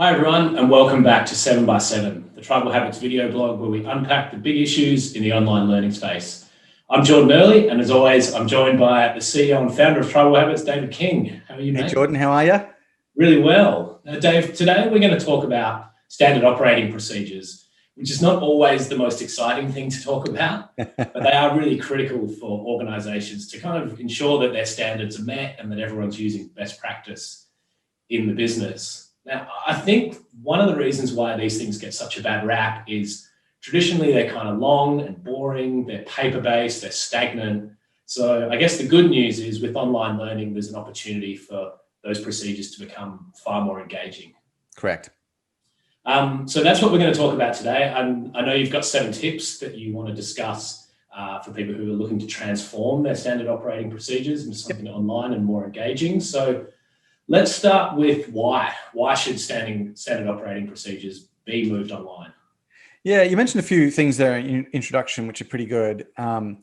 Hi everyone, and welcome back to 7 by 7, the Tribal Habits video blog where we unpack the big issues in the online learning space. I'm Jordan Early, and as always, I'm joined by the CEO and founder of Tribal Habits, David King. How are you, mate? Hey Jordan, how are you? Really well. Now, Dave, today we're going to talk about standard operating procedures, which is not always the most exciting thing to talk about, but they are really critical for organizations to kind of ensure that their standards are met and that everyone's using best practice in the business. Now, I think one of the reasons why these things get such a bad rap is traditionally they're kind of long and boring, they're paper-based, they're stagnant. So I guess the good news is with online learning, there's an opportunity for those procedures to become far more engaging. Correct. So that's what we're going to talk about today. I know you've got 7 tips that you want to discuss for people who are looking to transform their standard operating procedures into something online and more engaging. So let's start with why. Why should standard operating procedures be moved online? Yeah, you mentioned a few things there in introduction, which are pretty good. I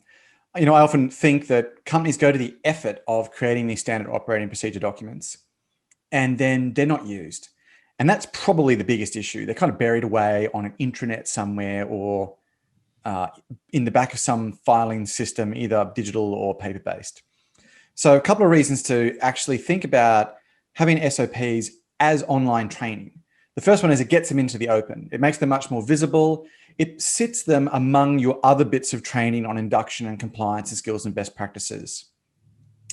often think that companies go to the effort of creating these standard operating procedure documents, and then they're not used. And that's probably the biggest issue. They're kind of buried away on an intranet somewhere or in the back of some filing system, either digital or paper-based. So a couple of reasons to actually think about having SOPs as online training. The first one is it gets them into the open. It makes them much more visible. It sits them among your other bits of training on induction and compliance and skills and best practices.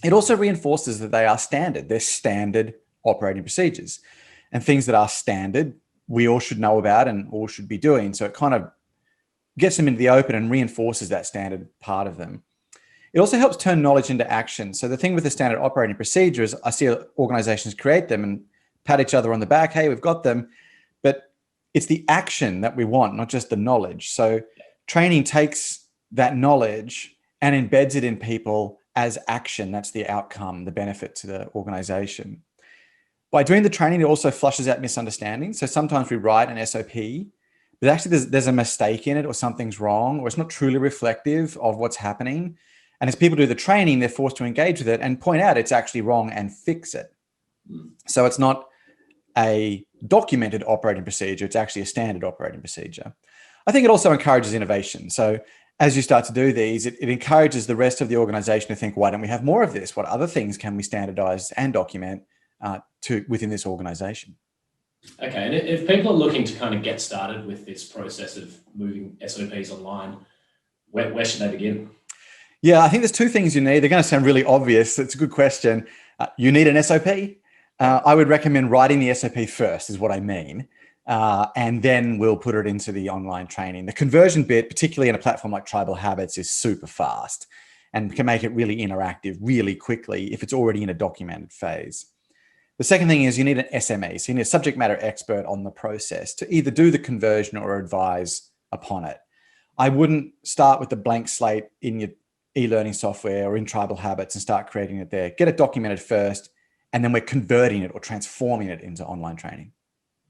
It also reinforces that they are standard. They're standard operating procedures. And things that are standard, we all should know about and all should be doing. So it kind of gets them into the open and reinforces that standard part of them. It also helps turn knowledge into action. So the thing with the standard operating procedure is I see organizations create them and pat each other on the back. Hey, we've got them. But it's the action that we want, not just the knowledge. So training takes that knowledge and embeds it in people as action. That's the outcome, the benefit to the organization. By doing the training, it also flushes out misunderstandings. So sometimes we write an SOP, but actually there's a mistake in it or something's wrong, or it's not truly reflective of what's happening. And as people do the training, they're forced to engage with it and point out it's actually wrong and fix it. So it's not a documented operating procedure, it's actually a standard operating procedure. I think it also encourages innovation. So as you start to do these, it encourages the rest of the organization to think, why don't we have more of this? What other things can we standardize and document within this organization? Okay, and if people are looking to kind of get started with this process of moving SOPs online, where should they begin? Yeah, I think there's 2 things you need. They're going to sound really obvious. It's a good question. You need an SOP. I would recommend writing the SOP first is what I mean. And then we'll put it into the online training. The conversion bit, particularly in a platform like Tribal Habits, is super fast and can make it really interactive really quickly if it's already in a documented phase. The second thing is you need an SME. So you need a subject matter expert on the process to either do the conversion or advise upon it. I wouldn't start with the blank slate in your e-learning software or in Tribal Habits and start creating it there. Get it documented first, and then we're converting it or transforming it into online training.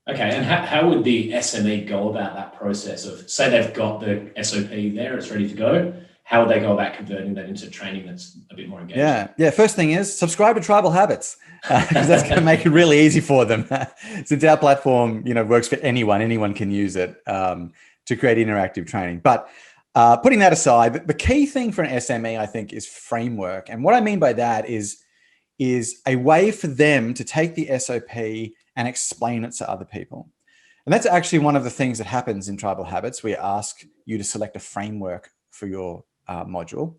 Okay, and how would the SME go about that process of, say they've got the SOP there, it's ready to go, how would they go about converting that into training that's a bit more engaging? Yeah. First thing is subscribe to Tribal Habits because that's going to make it really easy for them. Since our platform, works for anyone can use it to create interactive training. But putting that aside, the key thing for an SME, I think, is framework. And what I mean by that is a way for them to take the SOP and explain it to other people. And that's actually one of the things that happens in Tribal Habits. We ask you to select a framework for your module.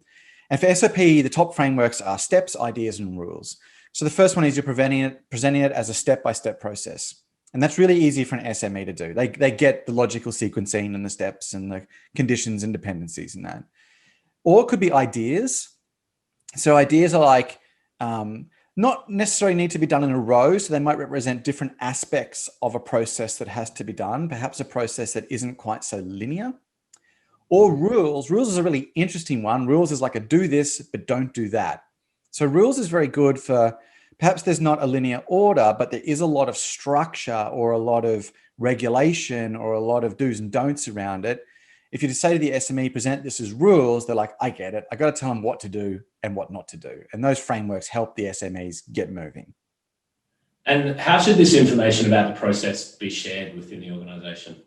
And for SOP, the top frameworks are steps, ideas, and rules. So the first one is you're presenting it as a step-by-step process. And that's really easy for an SME to do. They get the logical sequencing and the steps and the conditions and dependencies and that. Or it could be ideas. So ideas are like, not necessarily need to be done in a row. So they might represent different aspects of a process that has to be done, perhaps a process that isn't quite so linear. Or rules. Rules is a really interesting one. Rules is like a do this, but don't do that. So rules is very good for perhaps there's not a linear order, but there is a lot of structure or a lot of regulation or a lot of do's and don'ts around it. If you just say to the SME, present this as rules, they're like, I get it. I got to tell them what to do and what not to do. And those frameworks help the SMEs get moving. And how should this information about the process be shared within the organisation?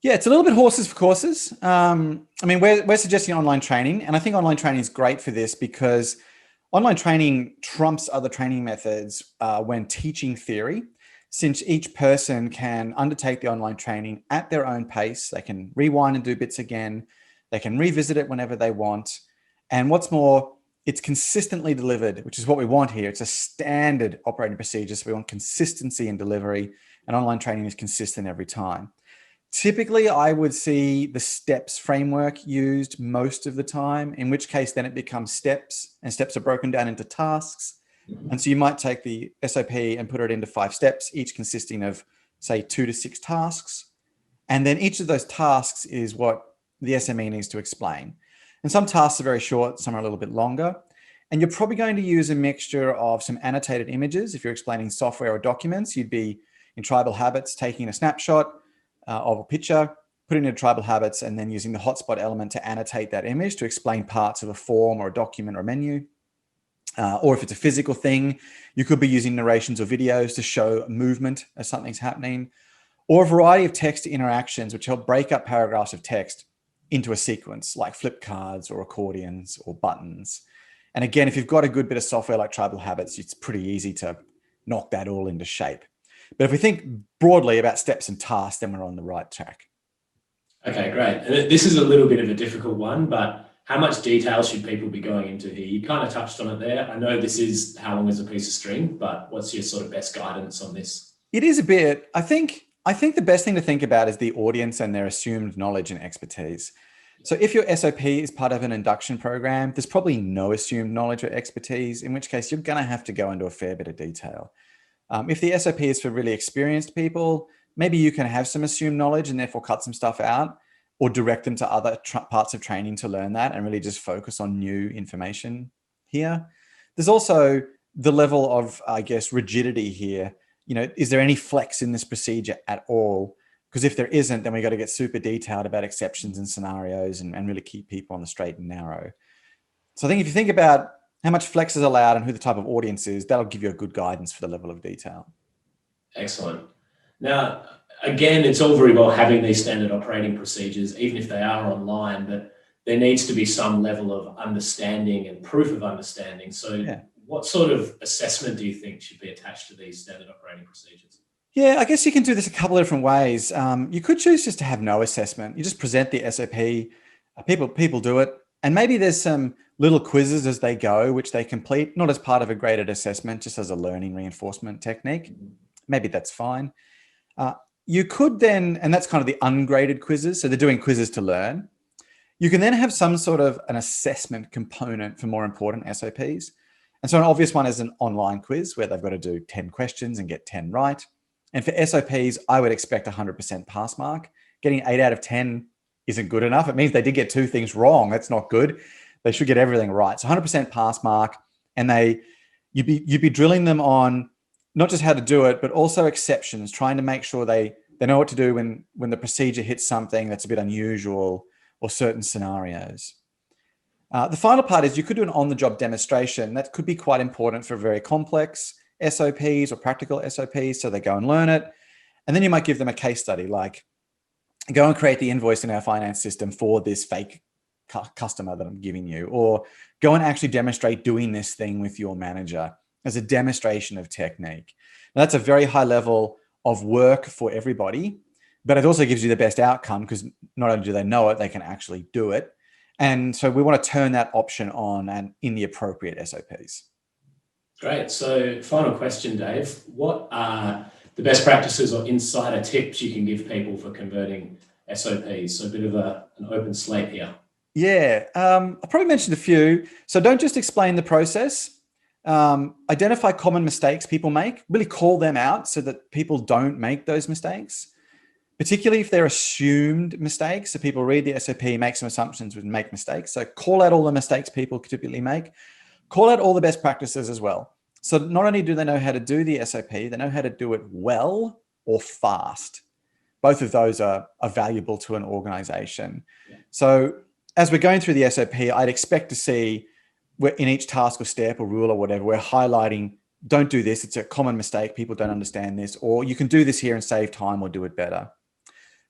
Yeah, it's a little bit horses for courses. I mean, we're suggesting online training, and I think online training is great for this because online training trumps other training methods when teaching theory, since each person can undertake the online training at their own pace. They can rewind and do bits again. They can revisit it whenever they want. And what's more, it's consistently delivered, which is what we want here. It's a standard operating procedure, so we want consistency in delivery, and online training is consistent every time. Typically, I would see the steps framework used most of the time, in which case then it becomes steps, and steps are broken down into tasks. And so you might take the SOP and put it into 5 steps, each consisting of, say, 2 to 6 tasks. And then each of those tasks is what the SME needs to explain. And some tasks are very short, some are a little bit longer. And you're probably going to use a mixture of some annotated images. If you're explaining software or documents, you'd be in Tribal Habits taking a snapshot of a picture, putting it in Tribal Habits, and then using the hotspot element to annotate that image to explain parts of a form or a document or a menu. Or if it's a physical thing, you could be using narrations or videos to show movement as something's happening, or a variety of text interactions which help break up paragraphs of text into a sequence, like flip cards or accordions or buttons. And again, if you've got a good bit of software like Tribal Habits, it's pretty easy to knock that all into shape. But if we think broadly about steps and tasks, then we're on the right track. Okay, great. And this is a little bit of a difficult one, but how much detail should people be going into here? You kind of touched on it there. I know this is how long is a piece of string, but what's your sort of best guidance on this? It is a bit. I think the best thing to think about is the audience and their assumed knowledge and expertise. So if your SOP is part of an induction program, there's probably no assumed knowledge or expertise, in which case you're going to have to go into a fair bit of detail. If the SOP is for really experienced people, maybe you can have some assumed knowledge and therefore cut some stuff out, or direct them to other parts of training to learn that and really just focus on new information here. There's also the level of, I guess, rigidity here. You know, is there any flex in this procedure at all? Because if there isn't, then we got to get super detailed about exceptions and scenarios and really keep people on the straight and narrow. So I think if you think about how much flex is allowed and who the type of audience is, that'll give you a good guidance for the level of detail. Excellent. Now, again, it's all very well having these standard operating procedures, even if they are online, but there needs to be some level of understanding and proof of understanding. So what sort of assessment do you think should be attached to these standard operating procedures? Yeah, I guess you can do this a couple of different ways. You could choose just to have no assessment. You just present the SOP, people do it. And maybe there's some little quizzes as they go, which they complete, not as part of a graded assessment, just as a learning reinforcement technique. Maybe that's fine. You could then, and that's kind of the ungraded quizzes. So they're doing quizzes to learn. You can then have some sort of an assessment component for more important SOPs. And so an obvious one is an online quiz where they've got to do 10 questions and get 10 right. And for SOPs, I would expect 100% pass mark. Getting 8 out of 10 isn't good enough. It means they did get 2 things wrong. That's not good. They should get everything right. So 100% pass mark, and you'd be drilling them on not just how to do it, but also exceptions, trying to make sure they know what to do when the procedure hits something that's a bit unusual or certain scenarios. The final part is you could do an on-the-job demonstration. That could be quite important for very complex SOPs or practical SOPs, so they go and learn it. And then you might give them a case study, like go and create the invoice in our finance system for this fake customer that I'm giving you, or go and actually demonstrate doing this thing with your manager as a demonstration of technique. Now, that's a very high level of work for everybody, but it also gives you the best outcome because not only do they know it, they can actually do it. And so we want to turn that option on and in the appropriate SOPs. Great. So final question, Dave. What are the best practices or insider tips you can give people for converting SOPs? So a bit of an open slate here. Yeah, I probably mentioned a few. So don't just explain the process. Identify common mistakes people make. Really call them out so that people don't make those mistakes, particularly if they're assumed mistakes. So people read the SOP, make some assumptions, and make mistakes. So call out all the mistakes people typically make. Call out all the best practices as well. So not only do they know how to do the SOP, they know how to do it well or fast. Both of those are valuable to an organization. Yeah. So as we're going through the SOP, I'd expect to see in each task or step or rule or whatever, we're highlighting don't do this. It's a common mistake. People don't understand this, or you can do this here and save time or do it better.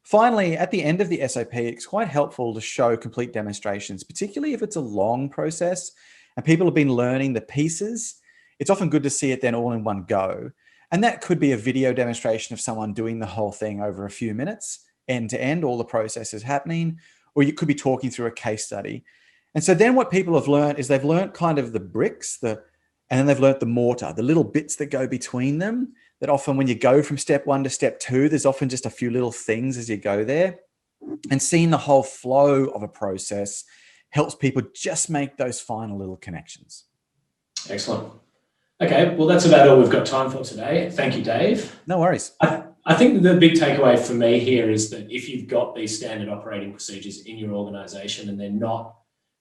Finally, at the end of the SOP, it's quite helpful to show complete demonstrations, particularly if it's a long process and people have been learning the pieces. It's often good to see it then all in one go. And that could be a video demonstration of someone doing the whole thing over a few minutes, end to end, all the processes happening, or you could be talking through a case study. And so then what people have learned is they've learned kind of the bricks, and then they've learned the mortar, the little bits that go between them, that often when you go from step 1 to step 2, there's often just a few little things as you go there. And seeing the whole flow of a process helps people just make those final little connections. Excellent. Okay, well, that's about all we've got time for today. Thank you, Dave. No worries. I think the big takeaway for me here is that if you've got these standard operating procedures in your organization and they're not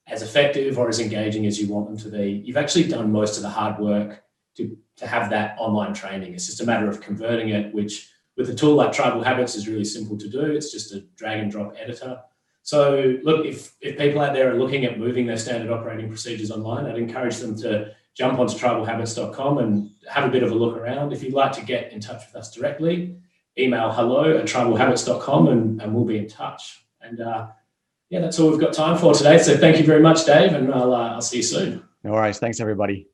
as effective or as engaging as you want them to be, you've actually done most of the hard work to have that online training. It's just a matter of converting it, which with a tool like Tribal Habits is really simple to do. It's just a drag and drop editor. So look, if people out there are looking at moving their standard operating procedures online, I'd encourage them to jump onto tribalhabits.com and have a bit of a look around. If you'd like to get in touch with us directly, email hello@tribalhabits.com and we'll be in touch. And yeah, that's all we've got time for today. So thank you very much, Dave, and I'll see you soon. No worries. Thanks, everybody.